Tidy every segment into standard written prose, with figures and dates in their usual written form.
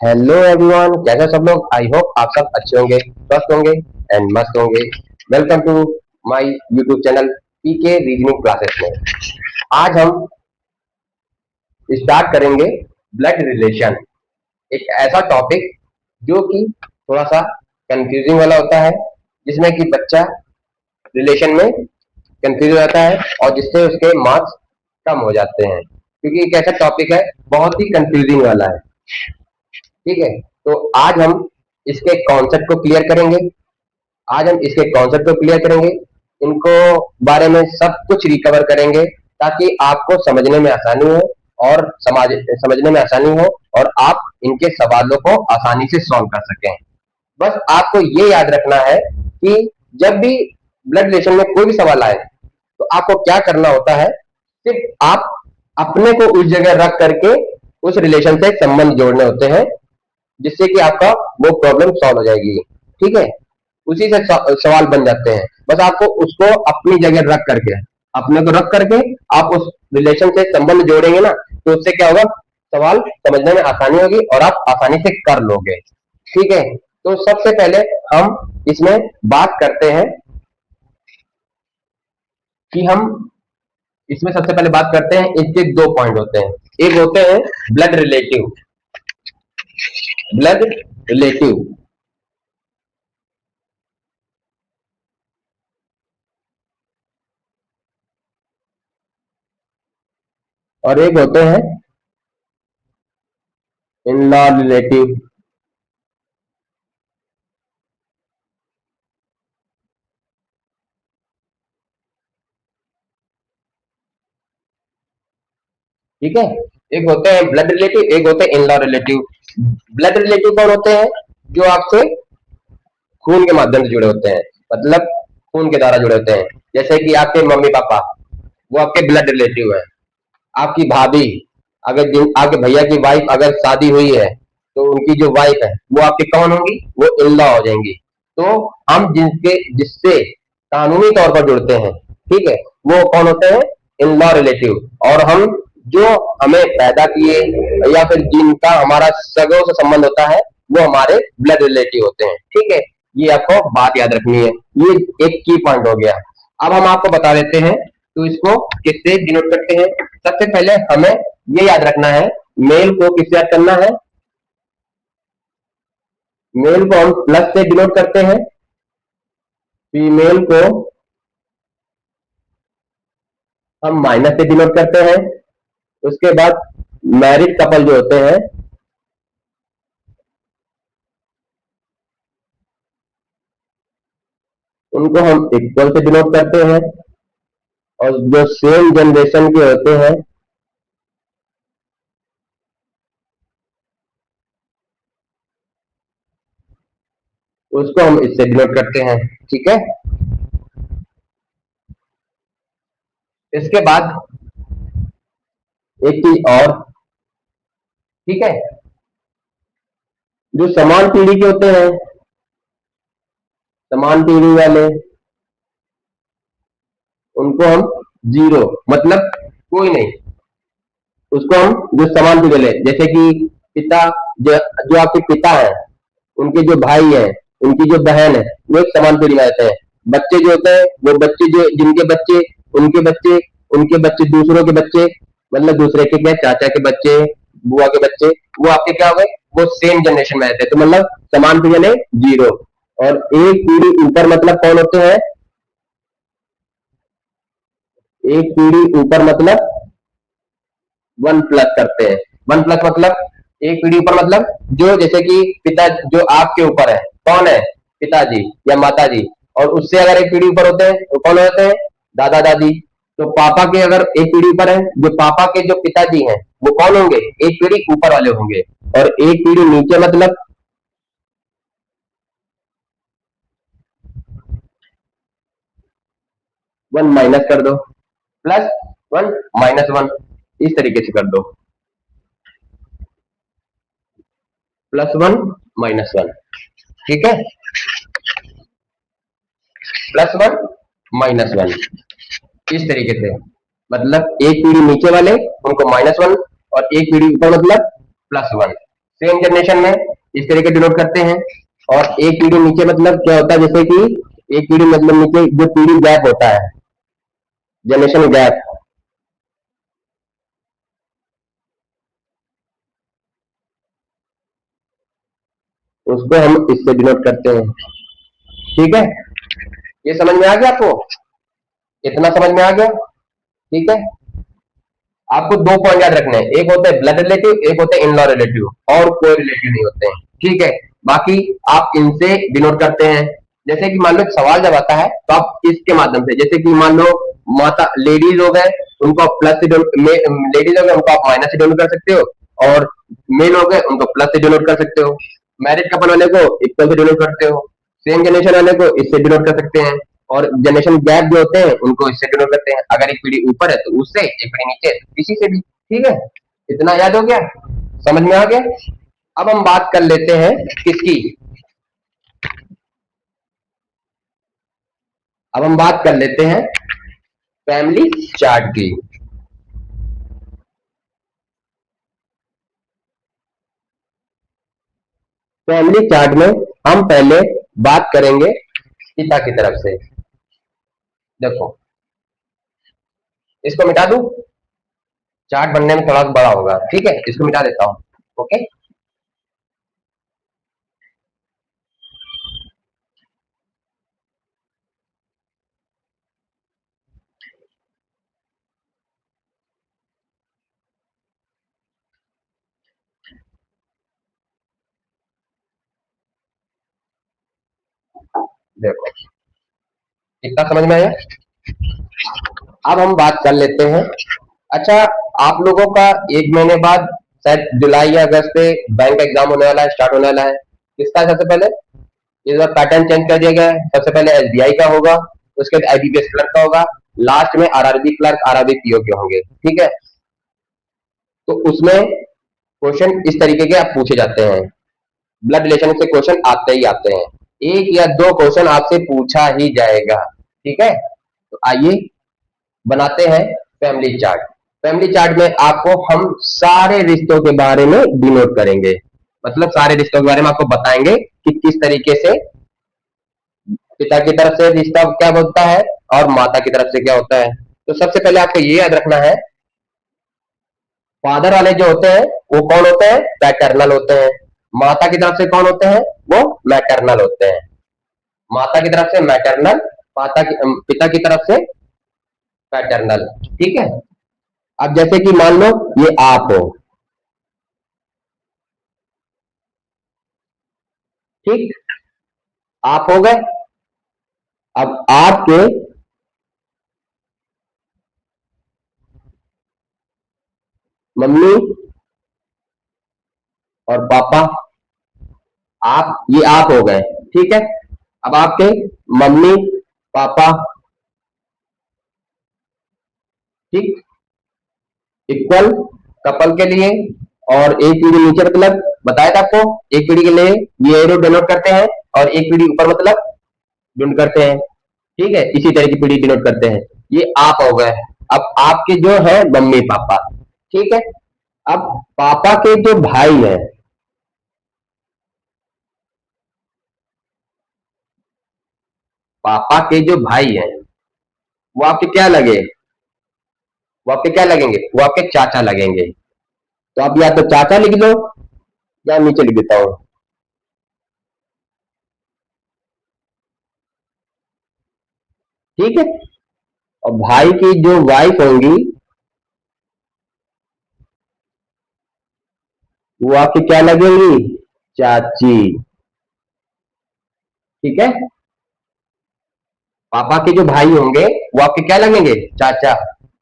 Hello everyone, कैसे सब लोग। आई होप आप सब अच्छे होंगे, स्वस्थ होंगे एंड मस्त होंगे। Welcome to my YouTube channel PK reasoning classes में। आज हम स्टार्ट करेंगे ब्लड रिलेशन, एक ऐसा टॉपिक जो कि थोड़ा सा कंफ्यूजिंग वाला होता है, जिसमें कि बच्चा रिलेशन में कंफ्यूज हो जाता है और जिससे उसके मार्क्स कम हो जाते हैं, क्योंकि एक ऐसा टॉपिक है बहुत ही कंफ्यूजिंग वाला है। ठीक है, तो आज हम इसके कॉन्सेप्ट को क्लियर करेंगे। आज हम इसके कॉन्सेप्ट को क्लियर करेंगे, इनको बारे में सब कुछ रिकवर करेंगे, ताकि आपको समझने में आसानी हो और समाज समझने में आसानी हो और आप इनके सवालों को आसानी से सॉल्व कर सकें। बस आपको ये याद रखना है कि जब भी ब्लड रिलेशन में कोई भी सवाल आए तो आपको क्या करना होता है। सिर्फ आप अपने को उस जगह रख करके उस रिलेशन से संबंध जोड़ने होते हैं, जिससे कि आपका वो प्रॉब्लम सॉल्व हो जाएगी। ठीक है, उसी से सवाल बन जाते हैं। बस आपको उसको अपनी जगह रख करके, अपने को रख करके आप उस रिलेशन से संबंध जोड़ेंगे ना, तो उससे क्या होगा, सवाल समझने में आसानी होगी और आप आसानी से कर लोगे। ठीक है, तो सबसे पहले हम इसमें बात करते हैं कि हम इसमें सबसे पहले बात करते हैं, इसके दो पॉइंट होते हैं। एक होते हैं ब्लड रिलेटिव, ब्लड रिलेटिव, और एक होते हैं इन लॉ रिलेटिव। ठीक है, एक होते हैं ब्लड रिलेटिव, एक होते हैं in law relative. Blood relative कौन होते हैं? जो आपसे खून के माध्यम से जुड़े होते हैं, मतलब खून के द्वारा जुड़े होते हैं। जैसे कि आपके मम्मी पापा, वो आपके ब्लड रिलेटिव है। आपकी भाभी, अगर आपके भैया की वाइफ अगर शादी हुई है, तो उनकी जो वाइफ है वो आपकी कौन होंगी? वो इन लॉ हो जाएंगी। तो हम जिससे कानूनी तौर पर जुड़ते हैं, ठीक है, वो कौन होते हैं? In law relative. और हम जो हमें पैदा किए या फिर जिनका हमारा सगों से संबंध होता है, वो हमारे ब्लड रिलेटिव होते हैं। ठीक है, ये आपको बात याद रखनी है। ये एक की पॉइंट हो गया। अब हम आपको बता देते हैं, तो इसको किससे डिनोट करते हैं। सबसे पहले हमें ये याद रखना है, मेल को किससे याद करना है? मेल को हम प्लस से डिनोट करते हैं, फीमेल को हम माइनस से डिनोट करते हैं। उसके बाद मैरिड कपल जो होते हैं, उनको हम इक्वल से डिनोट करते हैं। और जो सेम जनरेशन के होते हैं, उसको हम इससे डिनोट करते हैं। ठीक है, इसके बाद एक चीज और, ठीक है, जो समान पीढ़ी के होते हैं, समान पीढ़ी वाले, उनको हम जीरो, मतलब कोई नहीं, उसको हम जो समान पीढ़ी वाले, जैसे कि पिता, जो आपके पिता है, उनके जो भाई है, उनकी जो बहन है, वो एक समान पीढ़ी में रहते हैं। बच्चे जो होते हैं, वो बच्चे जो जिनके बच्चे, उनके बच्चे, उनके बच्चे, दूसरों के बच्चे, मतलब दूसरे के क्या, चाचा के बच्चे, बुआ के बच्चे, वो आपके क्या हो गए? वो सेम जनरेशन में रहते हैं। तो मतलब समान पीढ़ी में जीरो। और एक पीढ़ी ऊपर मतलब कौन होते हैं? एक पीढ़ी ऊपर मतलब वन प्लस करते हैं। वन प्लस मतलब एक पीढ़ी ऊपर मतलब जो, जैसे कि पिता जो आपके ऊपर है, कौन है? पिताजी या माता जी। और उससे अगर एक पीढ़ी ऊपर होते हैं तो कौन होते हैं? दादा दादी। तो पापा के अगर एक पीढ़ी ऊपर है, जो पापा के जो पिताजी हैं, वो कौन होंगे? एक पीढ़ी ऊपर वाले होंगे। और एक पीढ़ी नीचे मतलब वन माइनस कर दो, प्लस वन माइनस वन, इस तरीके से कर दो। प्लस वन माइनस वन, ठीक है, प्लस वन माइनस वन, इस तरीके से। मतलब एक पीढ़ी नीचे वाले उनको माइनस वन, और एक पीढ़ी ऊपर मतलब प्लस वन। सेम जनरेशन में इस तरीके डिनोट करते हैं। और एक पीढ़ी नीचे मतलब क्या होता है, जैसे कि एक पीढ़ी मतलब नीचे जो पीढ़ी गैप होता है, जनरेशन गैप, उसको हम इससे डिनोट करते हैं। ठीक है, ये समझ में आ गया आपको? इतना समझ में आ गया? ठीक है। आपको दो पॉइंट याद रखने हैं, एक होता है ब्लड रिलेटिव, एक होता है इन लॉ रिलेटिव, और कोई रिलेटिव नहीं होते हैं। ठीक है, बाकी आप इनसे डिनोट करते हैं। जैसे कि मान लो एक सवाल जब आता है तो आप इसके माध्यम से, जैसे कि मान लो माता लेडीज हो गए, उनको आप प्लस से लेडीज हो गए उनको आप माइनस से डिनोट कर सकते हो, और मेल हो गए उनको प्लस से डिनोट कर सकते हो, मैरिज कपल वाले को इक्वल से डिनोट करते हो, सेम जनरेशन वाले को इससे डिनोट कर सकते हैं, और जनरेशन गैप जो होते हैं उनको इससे डिनोट करते हैं। अगर एक पीढ़ी ऊपर है तो उससे, एक पीढ़ी नीचे है तो इसी से भी। ठीक है, इतना याद हो गया? समझ में आ गया? अब हम बात कर लेते हैं किसकी, अब हम बात कर लेते हैं फैमिली चार्ट की। फैमिली चार्ट में हम पहले बात करेंगे पिता की तरफ से। देखो, इसको मिटा दूं, चार्ट बनने में थोड़ा सा बड़ा होगा। ठीक है, इसको मिटा देता हूं। ओके, देखो इतना समझ में आया? अब हम बात कर लेते हैं। अच्छा, आप लोगों का एक महीने बाद शायद जुलाई या अगस्त में बैंक एग्जाम होने वाला है, स्टार्ट होने वाला है। किसका है सबसे पहले? इस बार पैटर्न चेंज कर दिया गया है। सबसे पहले एसबीआई का होगा, उसके बाद आईबीपीएस क्लर्क का होगा, लास्ट में आरआरबी क्लर्क, आरआरबी पीओ के होंगे। ठीक है, तो उसमें क्वेश्चन इस तरीके के आप पूछे जाते हैं, ब्लड रिलेशन से क्वेश्चन आते ही आते हैं, एक या दो क्वेश्चन आपसे पूछा ही जाएगा। ठीक है, तो आइए बनाते हैं फैमिली चार्ट। फैमिली चार्ट में आपको हम सारे रिश्तों के बारे में डिनोट करेंगे, मतलब सारे रिश्तों के बारे में आपको बताएंगे कि किस तरीके से पिता की तरफ से रिश्ता क्या होता है और माता की तरफ से क्या होता है। तो सबसे पहले आपको ये याद रखना है, फादर वाले जो होते हैं वो कौन होते हैं? पैटर्नल होते हैं। माता की तरफ से कौन होते हैं? वो मैटरनल होते हैं। माता की तरफ से मैटरनल, पिता की तरफ से पैटर्नल। ठीक है, अब जैसे कि मान लो ये आप हो, ठीक, आप हो गए। अब आपके मम्मी और पापा, आप ये आप हो गए। ठीक है, अब आपके मम्मी पापा, ठीक, इक्वल कपल के लिए, और एक पीढ़ी नीचे मतलब बताया था आपको, एक पीढ़ी के लिए ये एरो डिनोट करते हैं, और एक पीढ़ी ऊपर मतलब डिनोट करते हैं। ठीक है, इसी तरह की पीढ़ी डिनोट करते हैं। ये आप हो गए। अब आपके जो है मम्मी पापा। ठीक है, अब पापा के जो भाई हैं, पापा के जो भाई हैं वो आपके क्या लगे? वो आपके क्या लगेंगे? वो आपके चाचा लगेंगे। तो आप या तो चाचा लिख लो या नीचे लिख देता हूं। ठीक है, और भाई की जो वाइफ होंगी वो आपकी क्या लगेंगी? चाची। ठीक है, पापा के जो भाई होंगे वो आपके क्या लगेंगे? चाचा।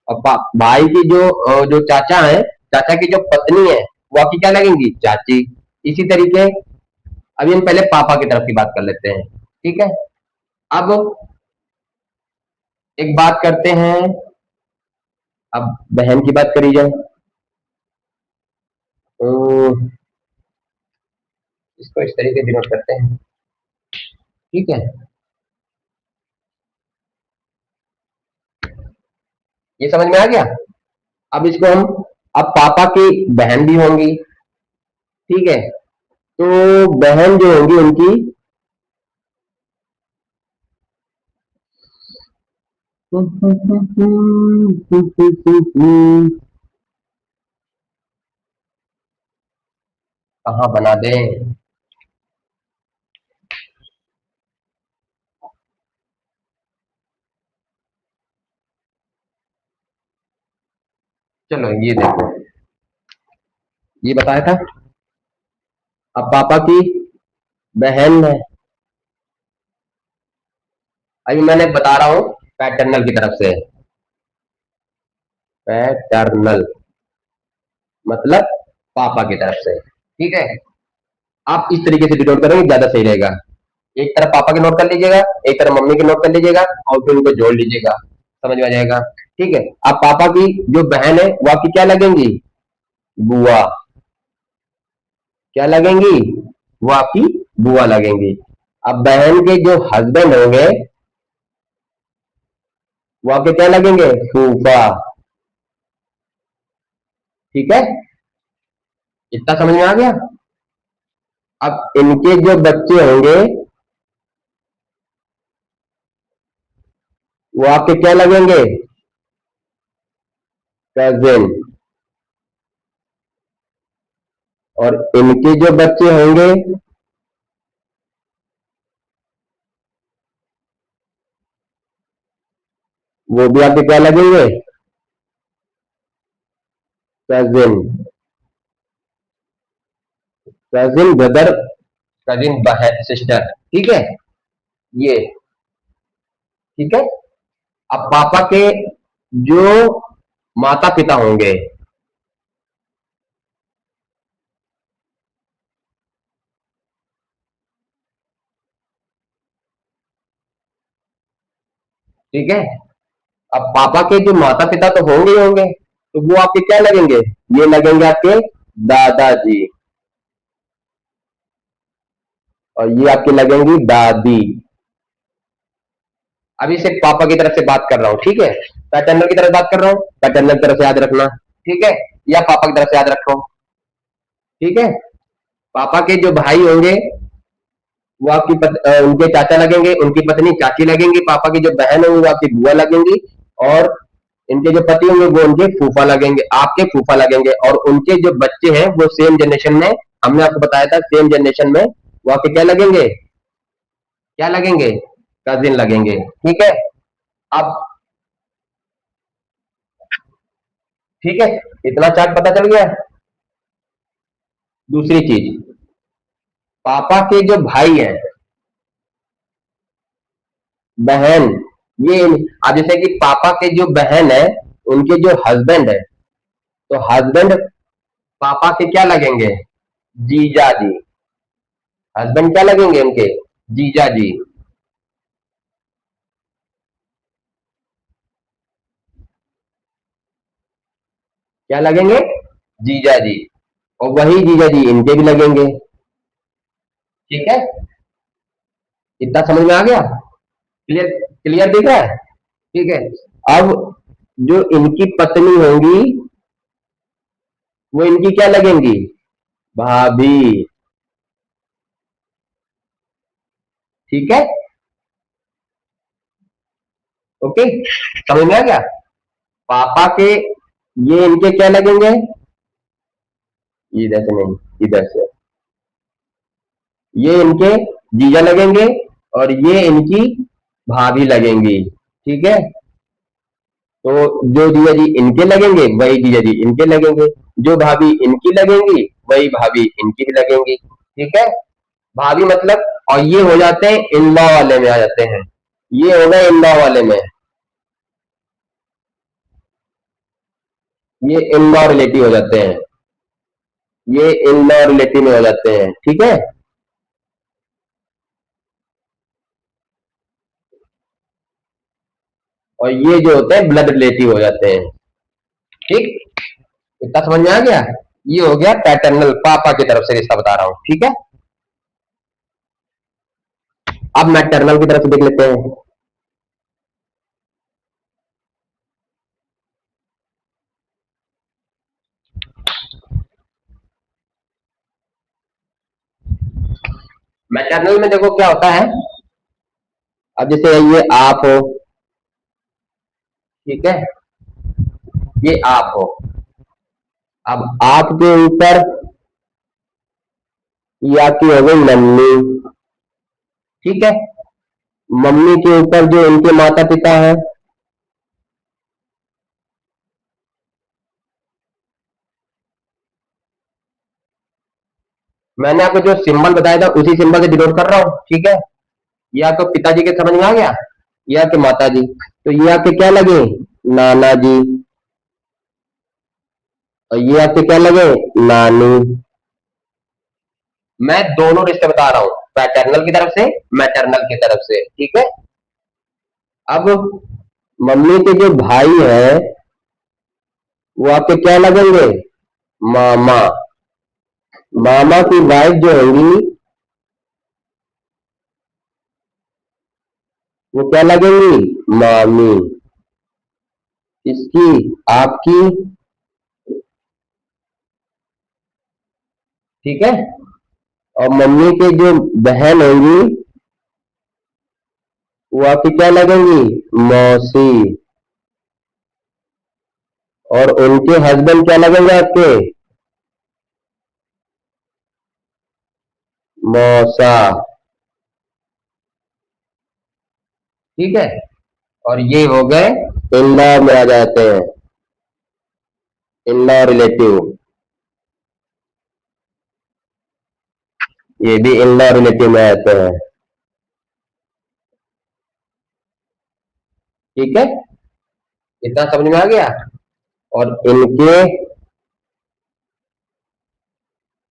और भाई की जो चाचा है, चाचा की जो पत्नी है वो आपकी क्या लगेंगी? चाची। इसी तरीके अभी हम पहले पापा की तरफ की बात कर लेते हैं। ठीक है, अब एक बात करते हैं, अब बहन की बात करी जाए। तो इसको इस तरीके डिनोट करते हैं। ठीक है, ये समझ में आ गया? अब इसको हम, अब पापा की बहन भी होंगी, ठीक है। तो बहन जो होंगी उनकी कहाँ बना दें। चलो ये देखो, ये बताया था। अब पापा की बहन है, अभी मैंने बता रहा हूँ पैटर्नल की तरफ से। पैटर्नल मतलब पापा की तरफ से, ठीक है। आप इस तरीके से डिनोट करेंगे ज्यादा सही रहेगा। एक तरफ पापा के नोट कर लीजिएगा, एक तरफ मम्मी के नोट कर लीजिएगा, और फिर उनको जोड़ लीजिएगा, समझ में आ जाएगा। ठीक है। अब पापा की जो बहन है वो आपकी क्या लगेंगी, बुआ। क्या लगेंगी, वो आपकी बुआ लगेंगी। अब बहन के जो हस्बैंड होंगे वो आपके क्या लगेंगे, फूफा। ठीक है, इतना समझ में आ गया। अब इनके जो बच्चे होंगे वो आपके क्या लगेंगे, कजिन। और इनके जो बच्चे होंगे वो भी आपके क्या लगेंगे, कजिन। कजिन ब्रदर, कजिन बहन सिस्टर, ठीक है। ये ठीक है। अब पापा के जो माता पिता होंगे, ठीक है। अब पापा के जो माता पिता तो होंगे ही होंगे, तो वो आपके क्या लगेंगे, ये लगेंगे आपके दादाजी। और ये आपकी लगेंगी दादी। अभी सिर्फ पापा की तरफ से बात कर रहा हूं, ठीक है। पैटर्नल की तरफ बात कर रहा हूं, पैटर्नल की तरफ से याद रखना, ठीक है। या पापा की तरफ से याद रखो, ठीक है। पापा के जो भाई होंगे वो आपकी उनके चाचा लगेंगे, उनकी पत्नी चाची लगेंगी। पापा की जो बहन होंगी वो आपकी बुआ लगेंगी। और इनके जो पति होंगे वो उनके फूफा लगेंगे, आपके फूफा लगेंगे। और उनके जो बच्चे हैं वो सेम जनरेशन में, हमने आपको बताया था सेम जनरेशन में वो आपके क्या लगेंगे, क्या लगेंगे, कजिन लगेंगे, ठीक है। अब ठीक है, इतना चार्ट पता चल गया। दूसरी चीज, पापा के जो भाई हैं, बहन, ये अब जैसे कि पापा के जो बहन है उनके जो हस्बैंड है, तो हस्बैंड पापा के क्या लगेंगे, जीजा जी। हस्बैंड क्या लगेंगे उनके, जीजा जी। क्या लगेंगे, जीजा जी। और वही जीजा जी इनके भी लगेंगे, ठीक है। इतना समझ में आ गया, क्लियर, क्लियर दिख रहा है, ठीक है। अब जो इनकी पत्नी होंगी वो इनकी क्या लगेंगी, भाभी, ठीक है। ओके, समझ में आ गया। पापा के ये इनके क्या लगेंगे, इधर से नहीं, इधर से, ये इनके जीजा लगेंगे। और ये इनकी भाभी लगेंगी, ठीक है। तो जो जीजा जी इनके लगेंगे वही जीजा जी इनके लगेंगे, जो भाभी इनकी लगेंगी वही भाभी इनकी भी लगेंगी, ठीक है। भाभी मतलब, और ये हो जाते हैं इन लॉ वाले में आ जाते हैं, ये हो गए इन लॉ वाले में, ये इन लॉ रिलेटिव हो जाते हैं, ये इन लॉ रिलेटिव में हो जाते हैं, ठीक है। और ये जो होते हैं ब्लड रिलेटिव हो जाते हैं, ठीक। इतना समझ में आ गया। ये हो गया पैटर्नल, पापा की तरफ से रिश्ता बता रहा हूं, ठीक है। अब मैटरनल की तरफ से देख लेते हैं। मैटरनल में देखो क्या होता है। अब जैसे ये आप हो, ठीक है, ये आप हो। अब आपके ऊपर ये आपकी हो गई मम्मी, ठीक है। मम्मी के ऊपर जो इनके माता पिता है, मैंने आपको जो सिंबल बताया था उसी सिंबल से डिनोट कर रहा हूँ, ठीक है। ये आपको पिताजी के समझ में आ गया, ये आपके माता जी, तो ये आपके क्या लगे, नाना जी। और ये आपके क्या लगे, नानी। मैं दोनों रिश्ते बता रहा हूँ, पैटर्नल की तरफ से, मैटरनल की तरफ से, ठीक है। अब मम्मी के जो भाई है वो आपके क्या लगेंगे, मामा। मामा की वाइफ जो होंगी वो क्या लगेंगी, मामी। इसकी, आपकी, ठीक है। और मम्मी के जो बहन होंगी वो आपकी क्या लगेंगी, मौसी। और उनके हस्बैंड क्या लगेंगे आपके, मौसा, ठीक है। और ये हो गए इन लॉ में आ जाते हैं, इन लॉ रिलेटिव। ये भी इन लॉ रिलेटिव में आते हैं, ठीक है। इतना समझ में आ गया। और इनके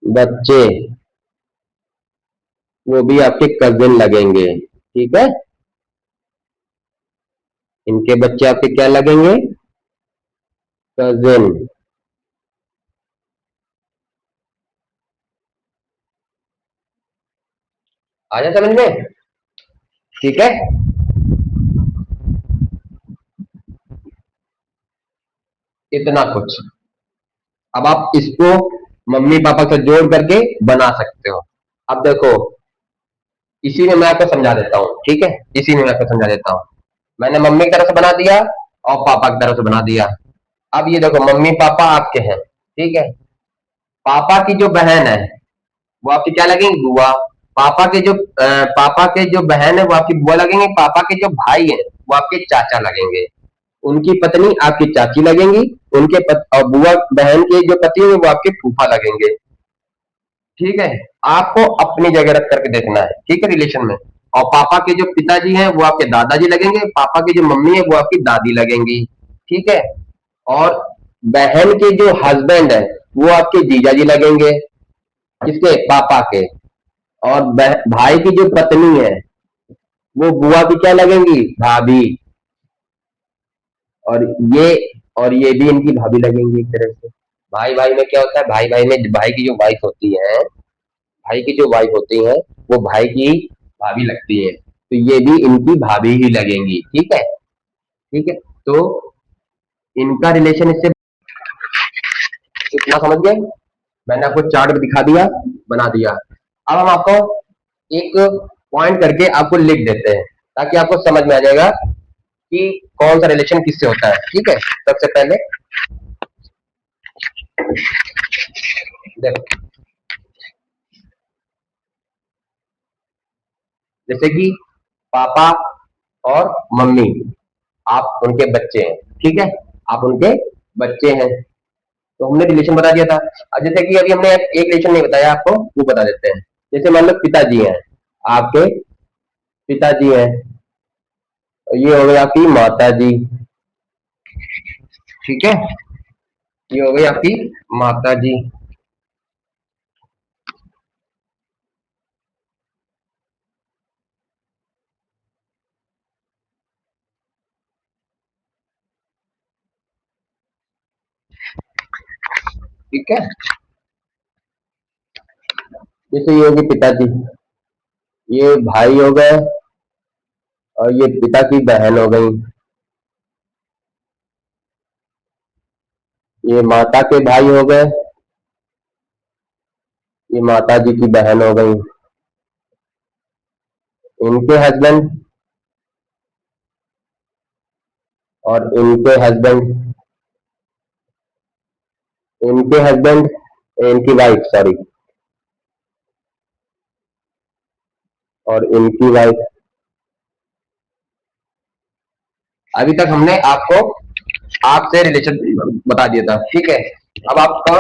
बच्चे वो भी आपके कजिन लगेंगे, ठीक है। इनके बच्चे आपके क्या लगेंगे, कजिन। आ जाए समझ में, ठीक है। इतना कुछ। अब आप इसको मम्मी पापा से जोड़ करके बना सकते हो। अब देखो, इसी में मैं आपको समझा देता हूँ, ठीक है। इसी में मैं आपको समझा देता हूँ। मैंने मम्मी की तरफ से बना दिया और पापा की तरफ से बना दिया। अब ये देखो, मम्मी पापा आपके हैं, ठीक है। पापा की जो बहन है वो आपकी क्या लगेंगी, बुआ। पापा के जो पापा के जो बहन है वो आपकी बुआ लगेंगे। पापा के जो भाई है वो आपके चाचा लगेंगे। उनकी पत्नी आपकी चाची लगेंगी। और बुआ बहन के जो पति है वो आपके फूफा लगेंगे, ठीक है। आपको अपनी जगह रख करके देखना है, ठीक है, रिलेशन में। और पापा के जो पिताजी हैं वो आपके दादाजी लगेंगे। पापा की जो मम्मी है वो आपकी दादी लगेंगी, ठीक है। और बहन के जो हस्बैंड है वो आपके जीजाजी लगेंगे, किसके, पापा के। और भाई की जो पत्नी है वो बुआ की क्या लगेंगी, भाभी। और ये और ये भी इनकी भाभी लगेंगी एक तरह से। भाई भाई में क्या होता है, भाई भाई में भाई की जो वाइफ होती है, भाई की जो वाइफ होती है वो भाई की भाभी लगती है, तो ये भी इनकी भाभी ही लगेंगी, ठीक है। ठीक है, तो इनका रिलेशन इससे, इतना समझ गए। मैंने आपको चार्ट भी दिखा दिया, बना दिया। अब हम आपको एक पॉइंट करके आपको लिख देते हैं ताकि आपको समझ में आ जाएगा कि कौन सा रिलेशन किससे होता है, ठीक है। सबसे पहले देखो, जैसे कि पापा और मम्मी, आप उनके बच्चे हैं, ठीक है। आप उनके बच्चे हैं, तो हमने रिलेशन बता दिया था। अब जैसे कि अभी हमने एक रिलेशन नहीं बताया आपको, वो बता देते हैं। जैसे मान लो पिताजी हैं, आपके पिताजी हैं, ये हो गई आपकी माता जी, ठीक है। ये हो गई आपकी माता जी, ठीक है। जैसे ये होगी पिताजी, ये भाई हो गए, और ये पिता की बहन हो गई। ये माता के भाई हो गए, ये माता जी की बहन हो गई। इनके हस्बैंड और इनके हस्बैंड, इनके हस्बैंड, इनकी वाइफ, सॉरी, और इनकी वाइफ। अभी तक हमने आपको आपसे रिलेशन बता दिया था, ठीक है। अब आपका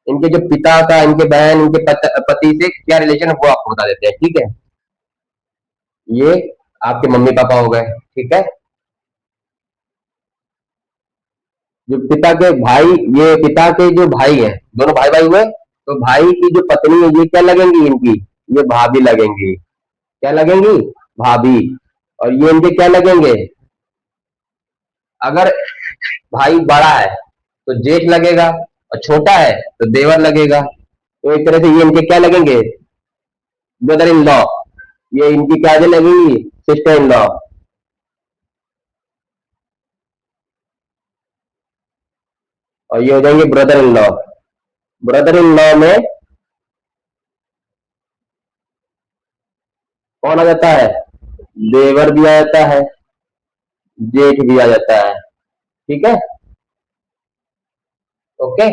इनके जो पिता का, इनके बहन, इनके पति से क्या रिलेशन है वो आपको बता देते हैं, ठीक है। ये आपके मम्मी पापा हो गए, ठीक है। जो पिता के भाई, ये पिता के जो भाई हैं, दोनों भाई भाई हुए, तो भाई की जो पत्नी है ये क्या लगेंगी इनकी, ये भाभी लगेंगी। क्या लगेंगी? भाभी। और ये इनके क्या लगेंगे? अगर भाई बड़ा है तो जेठ लगेगा, और छोटा है तो देवर लगेगा। तो एक तरह से ये इनके क्या लगेंगे? Brother in law. ये इनकी क्या लगेगी? Sister in law. और ये हो जाएंगे brother in law. Brother in law में कौन आ जाता है? देवर भी आ जाता है, जेठ भी आ जाता है, ठीक है। ओके,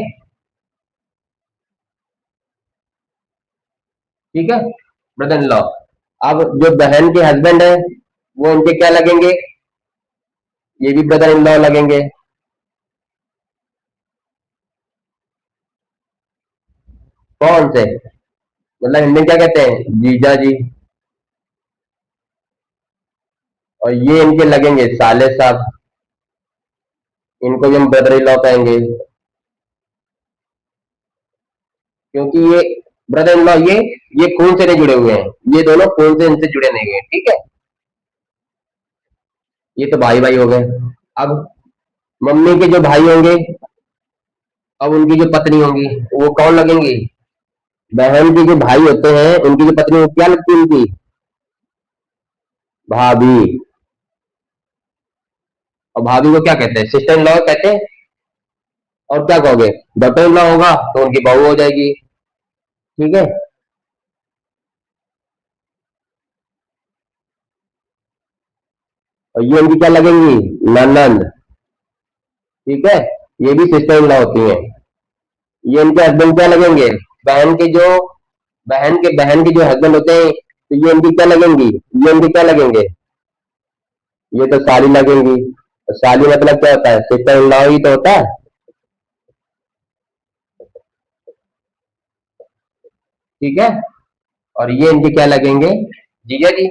ठीक है, ब्रदर इन लॉ। अब जो बहन के हस्बैंड है वो इनके क्या लगेंगे? ये भी ब्रदर इन लॉ लगेंगे। कौन से? मतलब हिंदी में क्या कहते हैं? जीजा जी। और ये इनके लगेंगे साले साहब, इनको भी हम ब्रदर इन लॉ कहेंगे, क्योंकि ये ब्रदर इन लॉ, ये खून से नहीं जुड़े हुए हैं, ये दोनों खून से इनसे जुड़े नहीं हुए हैं, ठीक है। ये तो भाई भाई हो गए। अब मम्मी के जो भाई होंगे, अब उनकी जो पत्नी होंगी वो कौन लगेंगी? बहन के जो भाई होते हैं उनकी जो पत्नी, वो क्या लगती है उनकी? भाभी। और भाभी को क्या कहते हैं? सिस्टर इन लॉ कहते हैं। और क्या कहोगे? डॉटर इन लॉ होगा तो उनकी बहू हो जाएगी, ठीक है। और ये उनकी क्या लगेंगी? ननंद, ठीक है। ये भी सिस्टर इन लॉ होती है। ये इनके हस्बैंड क्या लगेंगे? बहन के जो बहन के जो हस्बैंड होते हैं, तो ये इनकी क्या लगेंगी? ये इनके क्या लगेंगे? ये तो साली लगेंगी। तो साली मतलब क्या होता है? सिस्टर इन लॉ ही तो होता है, ठीक है। और ये इनके क्या लगेंगे? जीजा जी।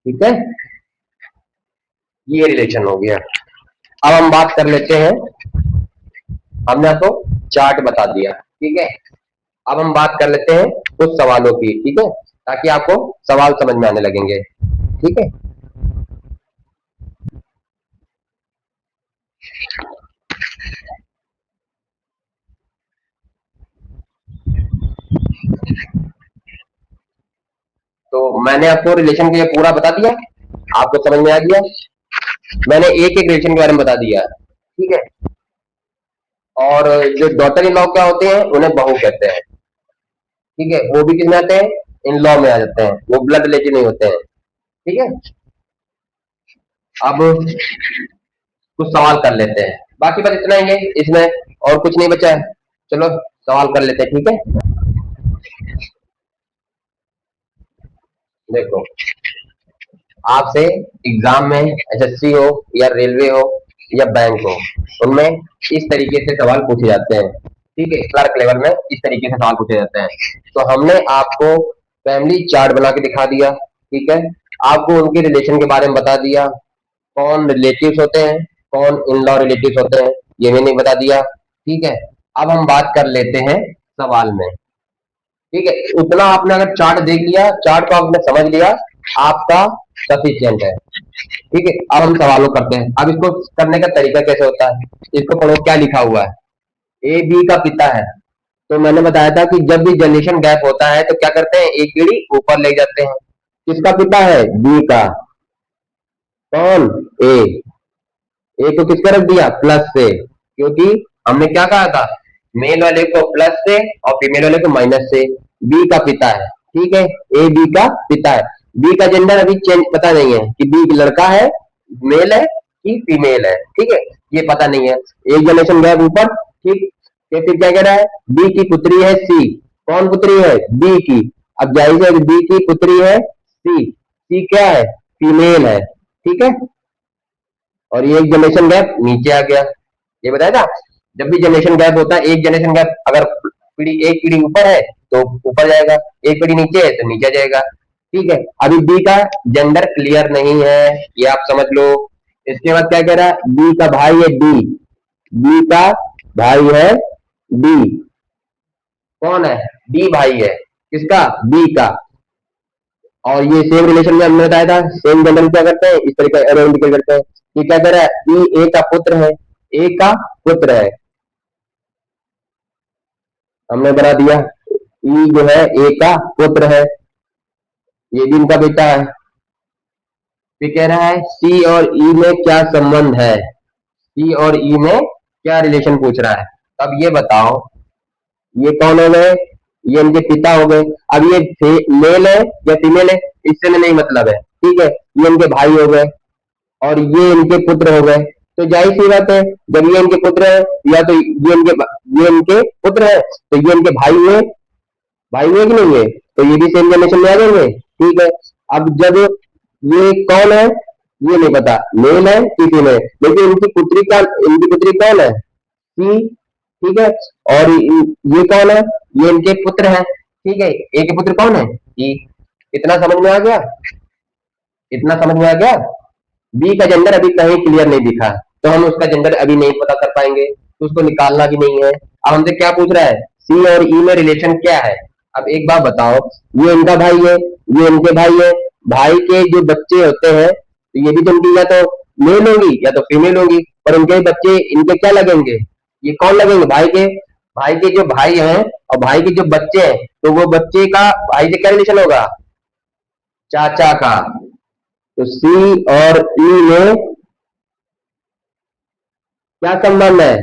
ठीक है, ये रिलेशन हो गया। अब हम बात कर लेते हैं, हमने आपको चार्ट बता दिया, ठीक है। अब हम बात कर लेते हैं कुछ सवालों की, ठीक है, ताकि आपको सवाल समझ में आने लगेंगे, ठीक है। तो मैंने आपको रिलेशन के लिए पूरा बता दिया, आपको समझ में आ गया। मैंने एक एक रिलेशन के बारे में बता दिया, ठीक है। और जो डॉटर इन लॉ क्या होते हैं, उन्हें बहू कहते हैं, ठीक है। वो भी किसमें आते हैं? इन लॉ में आ जाते हैं, वो ब्लड रिलेटिव नहीं होते हैं, ठीक है। अब कुछ सवाल कर लेते हैं, बाकी बस इतना ही है इसमें, और कुछ नहीं बचा है। चलो सवाल कर लेते हैं, ठीक है। देखो, आपसे एग्जाम में एसएससी हो या रेलवे हो या बैंक हो, उनमें इस तरीके से सवाल पूछे जाते हैं, ठीक है। क्लर्क लेवल में इस तरीके से सवाल पूछे जाते हैं। तो हमने आपको फैमिली चार्ट बना के दिखा दिया, ठीक है। आपको उनके रिलेशन के बारे में बता दिया, कौन रिलेटिव्स होते हैं, कौन इन लॉ रिलेटिव्स होते हैं, ये भी नहीं बता दिया, ठीक है। अब हम बात कर लेते हैं सवाल में, ठीक है। उतना आपने अगर चार्ट देख लिया, चार्ट को आपने समझ लिया, आपका सफिशियंट है, ठीक है। अब हम सवालों करते हैं। अब इसको करने का तरीका कैसे होता है, इसको पढ़ो क्या लिखा हुआ है। ए बी का पिता है, तो मैंने बताया था कि जब भी जनरेशन गैप होता है तो क्या करते हैं, एक पीढ़ी ऊपर ले जाते हैं। किसका पिता है? बी का। कौन? ए। ए को किसका रख दिया? प्लस से। क्योंकि हमने क्या कहा था, मेल वाले को प्लस से और फीमेल वाले को माइनस से। बी का पिता है, ठीक है, ए बी का पिता है। बी का जेंडर अभी चेंज पता नहीं है कि बी लड़का है, मेल है कि फीमेल है, ठीक है, ये पता नहीं है। एक जनरेशन गैप ऊपर, ठीक। फिर क्या कह रहा है, बी की पुत्री है सी। कौन पुत्री है, बी की। अब जाहिर है बी की पुत्री है सी, सी क्या है, फीमेल है, ठीक है। और ये एक जनरेशन गैप नीचे आ गया, ये बताया था। जब भी जनरेशन गैप होता है, एक जनरेशन गैप अगर पीढ़ी एक पीढ़ी ऊपर है तो ऊपर जाएगा, एक पीढ़ी नीचे है तो नीचे जाएगा, ठीक है। अभी बी का जेंडर क्लियर नहीं है, ये आप समझ लो। इसके बाद क्या कह रहा है, बी का भाई है डी, बी का भाई है डी। कौन है, डी भाई है किसका, बी का। और ये सेम रिलेशन में हमने बताया था, सेम जेंडर क्या करते हैं, इस तरीके एरो इंडिकेट करते हैं। ये क्या कह रहा है, ई ए का पुत्र है, ए का पुत्र है, हमने बना दिया। ई जो है ए का पुत्र है, ये भी इनका बेटा है। फिर कह रहा है सी और ई में क्या संबंध है, सी और ई में क्या रिलेशन पूछ रहा है। अब ये बताओ, ये कौन हो गए, ये इनके पिता हो गए। अब ये मेल है या फीमेल है, इससे में नहीं मतलब है, ठीक है। ये इनके भाई हो गए और ये इनके पुत्र हो गए। तो जाहिर सी बात है, जब ये इनके पुत्र है, या तो ये इनके पुत्र है तो ये इनके भाई हुए, भाई हुए कि नहीं हुए, तो ये भी सेम जनरेशन में आ जाएंगे, ठीक है। अब जब ये कौन है, ये नहीं पता मेल है कि फीमेल, लेकिन इनकी पुत्री कौन है, सी, ठीक है। और ये कौन है, ये इनके पुत्र है, ठीक है। ए के पुत्र कौन है, ई। इतना समझ में आ गया, इतना समझ में आ गया। बी का जेंडर अभी कहीं क्लियर नहीं दिखा, तो हम उसका जेंडर अभी नहीं पता कर पाएंगे, तो उसको निकालना भी नहीं है। अब हमसे क्या पूछ रहा है, सी और ई में रिलेशन क्या है। अब एक बात बताओ, ये इनका भाई है, ये इनके भाई है, भाई के जो बच्चे होते हैं तो ये भी तो उनकी या तो मेल होंगी या तो फीमेल होंगी, पर उनके बच्चे इनके क्या लगेंगे, ये कौन लगेंगे, भाई के जो भाई हैं और भाई के जो बच्चे हैं, तो वो बच्चे का भाई से क्या रिलेशन होगा, चाचा का। तो सी और ई में क्या संबंध है,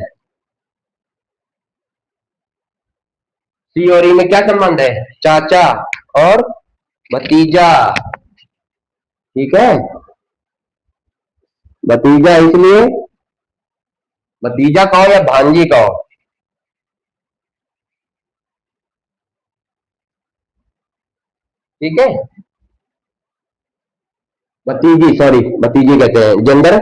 सी और ई में क्या संबंध है, चाचा और भतीजा, ठीक है। भतीजा इसलिए, भतीजा कहो या भांजी कहो, ठीक है। भतीजी, सॉरी भतीजी कहते हैं, जेंडर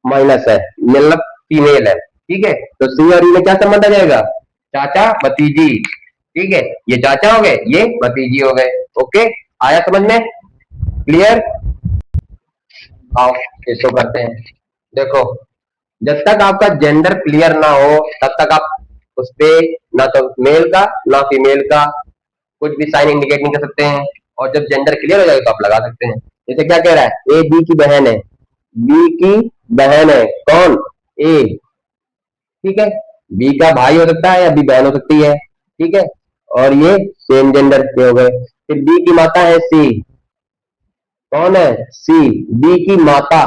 माइनस है, मतलब फीमेल है, ठीक है। तो सी और ई में क्या संबंध आ जाएगा, चाचा भतीजी, ठीक है। ये चाचा हो गए, ये भतीजी हो गए, ओके। आया समझ में, क्लियर। आओ इसको करते हैं। देखो, जब तक आपका जेंडर क्लियर ना हो तब तक आप उस पे ना तो मेल का ना फीमेल का कुछ भी साइन इंडिकेट नहीं कर सकते हैं। और जब जेंडर क्लियर हो जाएगा तो आप लगा सकते हैं। जैसे क्या कह रहा है, ए बी की बहन है, बी की बहन है, कौन, ए, ठीक है। बी का भाई हो सकता है या बी बहन हो सकती है, ठीक है। और ये सेम जेंडर के हो गए। फिर बी की माता है सी, कौन है, सी, बी की माता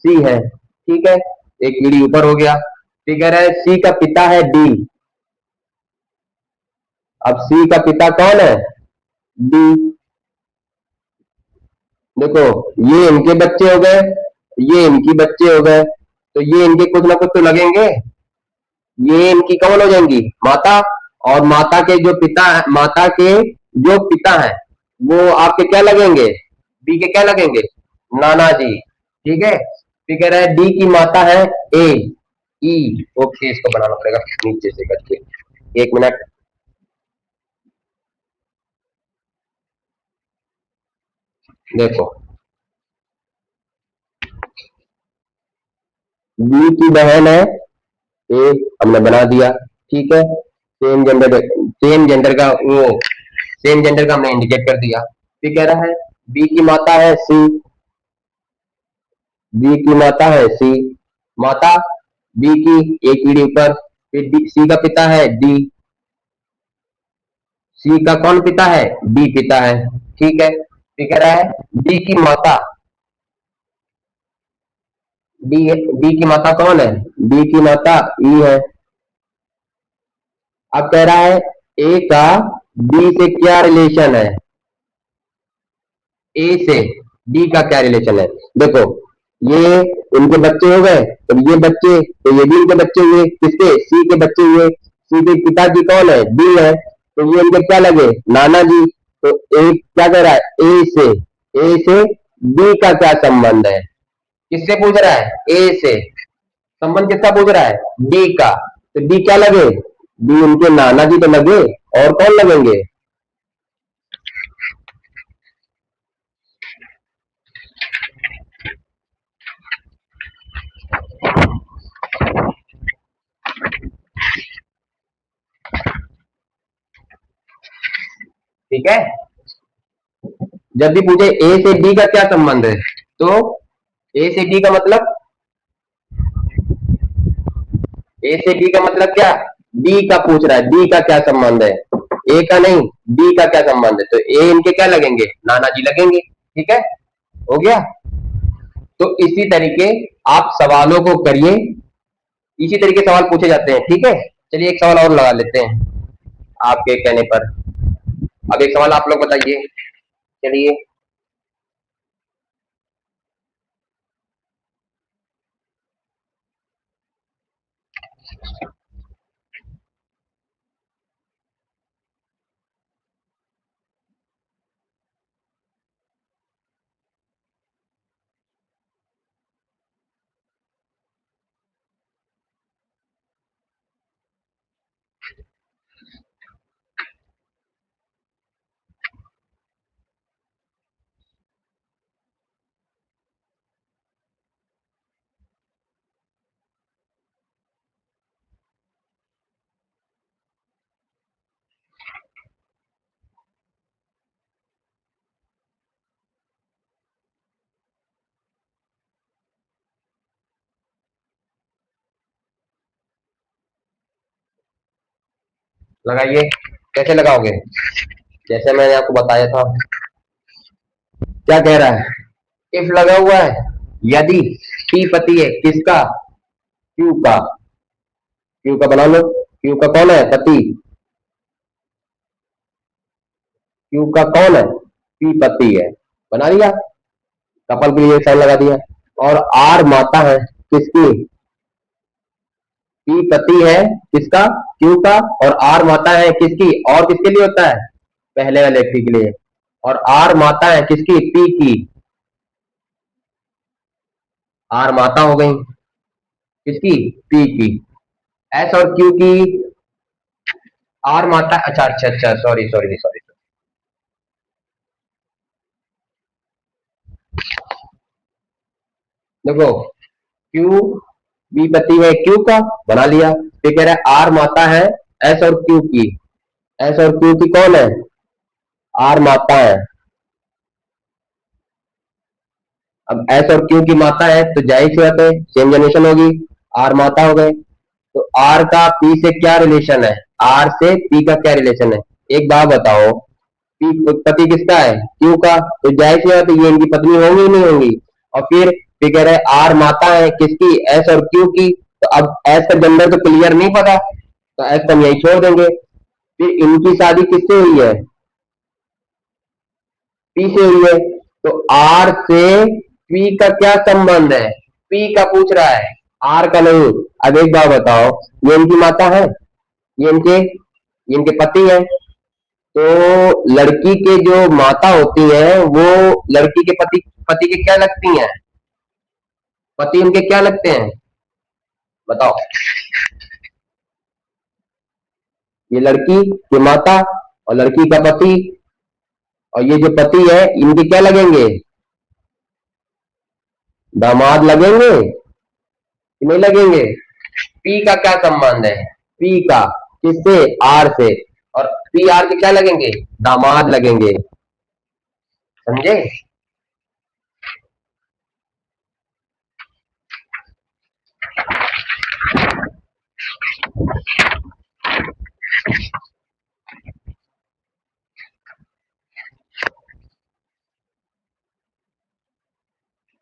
सी है, ठीक है। एक पीढ़ी ऊपर हो गया। फिर कह रहा है सी का पिता है डी। अब सी का पिता कौन है, डी। देखो, ये इनके बच्चे हो गए, ये इनकी बच्चे हो गए, तो ये इनके कुछ ना कुछ तो लगेंगे, ये इनकी कौन हो जाएंगी, माता। और माता के जो पिता, माता के जो पिता है वो आपके क्या लगेंगे, बी के क्या लगेंगे, नाना जी, ठीक है। फिर कह रहा है डी की माता है ए, ई, ओके, इसको बनाना पड़ेगा नीचे से करके, एक मिनट। देखो, बी की बहन है ए, हमने बना दिया, ठीक है। सेम जेंडर का हमने इंडिकेट कर दिया। फिर कह रहा है बी की माता है सी, बी की माता है सी, माता बी की एक पीढ़ी ऊपर। फिर सी का पिता है डी, सी का कौन पिता है, डी पिता है, ठीक है। फिर कह रहा है डी की माता, डी डी की माता कौन है, बी की माता ई है। अब कह रहा है ए का बी से क्या रिलेशन है, ए से बी का क्या रिलेशन है। देखो ये इनके बच्चे हो गए, तो ये बच्चे, तो ये भी इनके बच्चे हुए, किसके, सी के बच्चे हुए। सी के पिताजी कौन है, बी है, तो ये इनके क्या लगे, नाना जी। तो ए क्या कह रहा है, ए से बी का क्या संबंध है, किससे पूछ रहा है, ए से। संबंध किसका पूछ रहा है, डी का। तो डी क्या लगे, डी उनके नाना जी तो लगे, और कौन लगेंगे। ठीक है, जब भी पूछे ए से डी का क्या संबंध है, तो ए से डी का मतलब, ए से डी का मतलब क्या, डी का पूछ रहा है, डी का क्या संबंध है, ए का नहीं, डी का क्या संबंध है। तो ए इनके क्या लगेंगे, नाना जी लगेंगे। ठीक है, हो गया। तो इसी तरीके आप सवालों को करिए, इसी तरीके सवाल पूछे जाते हैं। ठीक है, चलिए एक सवाल और लगा लेते हैं आपके कहने पर। अब एक सवाल आप लोग बताइए, चलिए। लगाइए, कैसे लगाओगे, जैसे मैंने आपको बताया था। क्या कह रहा है, इफ लगा हुआ है, यदि पी पति है किसका, क्यू का। क्यू का बना लो, क्यू का कौन है, पति। क्यू का कौन है, पी पति है, बना दिया, कपल के लिए साइन लगा दिया। और आर माता है किसकी, पी पति है किसका, क्यू का, और आर माता है किसकी, और किसके लिए होता है, पहले वाले व्यक्ति के लिए। और आर माता है किसकी, पी की, आर माता हो गई किसकी, पी की। एस और क्यू की, आर माता, अच्छा अच्छा अच्छा, सॉरी सॉरी सॉरी। देखो क्यू, बी पति है क्यू का, बना लिया। फिर कह रहा है आर माता है एस और क्यू की। एस और क्यू की कौन है, आर माता है। अब एस और क्यू की माता है तो जाहिर सी बात है सेम जनरेशन होगी, आर माता हो गए। तो आर का पी से क्या रिलेशन है, आर से पी का क्या रिलेशन है, एक बात बताओ। पी पति किसका है, क्यू का, तो जाहिर सी बात है ये इनकी पत्नी होंगी ही नहीं होंगी। और फिर कह रहे हैं आर माता है किसकी, एस और क्यू की। तो अब एस का जेंडर तो क्लियर नहीं पता, तो एस को हम यही छोड़ देंगे। फिर इनकी शादी किससे हुई है, पी से हुई है। तो आर से पी का क्या संबंध है, पी का पूछ रहा है, आर का नहीं। अब एक बात बताओ, ये इनकी माता है, ये इनके पति है। तो लड़की के जो माता होती है वो लड़की के पति, पति के क्या लगती हैं, पति उनके क्या लगते हैं, बताओ। ये लड़की की माता और लड़की का पति, और ये जो पति है इनके क्या लगेंगे, दामाद लगेंगे कि नहीं लगेंगे। पी का क्या संबंध है, पी का किससे, आर से। और पी आर के क्या लगेंगे, दामाद लगेंगे, समझे।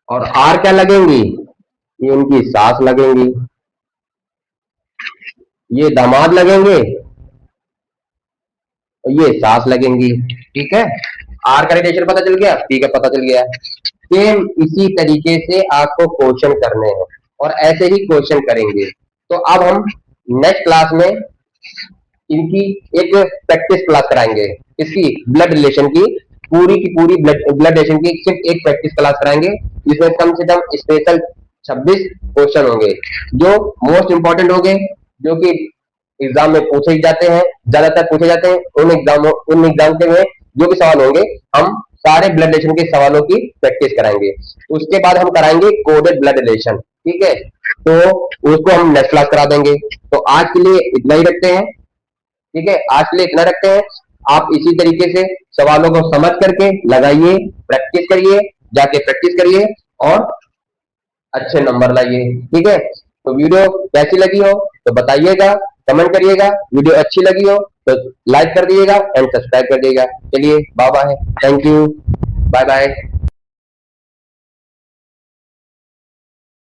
और आर क्या लगेंगी, ये इनकी सास लगेंगी। ये दामाद लगेंगे और ये सास लगेंगी। ठीक है, आर का रिलेशन पता चल गया, पी का पता चल गया। सेम इसी तरीके से आपको क्वेश्चन करने हैं और ऐसे ही क्वेश्चन करेंगे। तो अब हम नेक्स्ट क्लास में इनकी एक प्रैक्टिस क्लास कराएंगे, इसकी ब्लड रिलेशन की पूरी ब्लड रिलेशन की सिर्फ एक प्रैक्टिस क्लास कराएंगे, जिसमें कम से कम स्पेशल 26 क्वेश्चन होंगे जो मोस्ट इंपॉर्टेंट होंगे, जो कि एग्जाम में पूछे जाते हैं, ज्यादातर पूछे जाते हैं। उन एग्जाम के में जो भी सवाल होंगे, हम सारे ब्लड रिलेशन के सवालों की प्रैक्टिस कराएंगे। उसके बाद हम कराएंगे कोडेड ब्लड रिलेशन। ठीक है, तो उसको हम नेक्स्ट क्लास करा देंगे। तो आज के लिए इतना ही रखते हैं। ठीक है, आज के लिए इतना रखते हैं। आप इसी तरीके से सवालों को समझ करके लगाइए, प्रैक्टिस करिए, जाके प्रैक्टिस करिए और अच्छे नंबर लाइए। ठीक है, तो वीडियो कैसी लगी हो तो बताइएगा, कमेंट करिएगा। वीडियो अच्छी लगी हो तो लाइक कर दीजिएगा एंड सब्सक्राइब कर दीजिएगा। चलिए, bye bye, thank you, bye bye.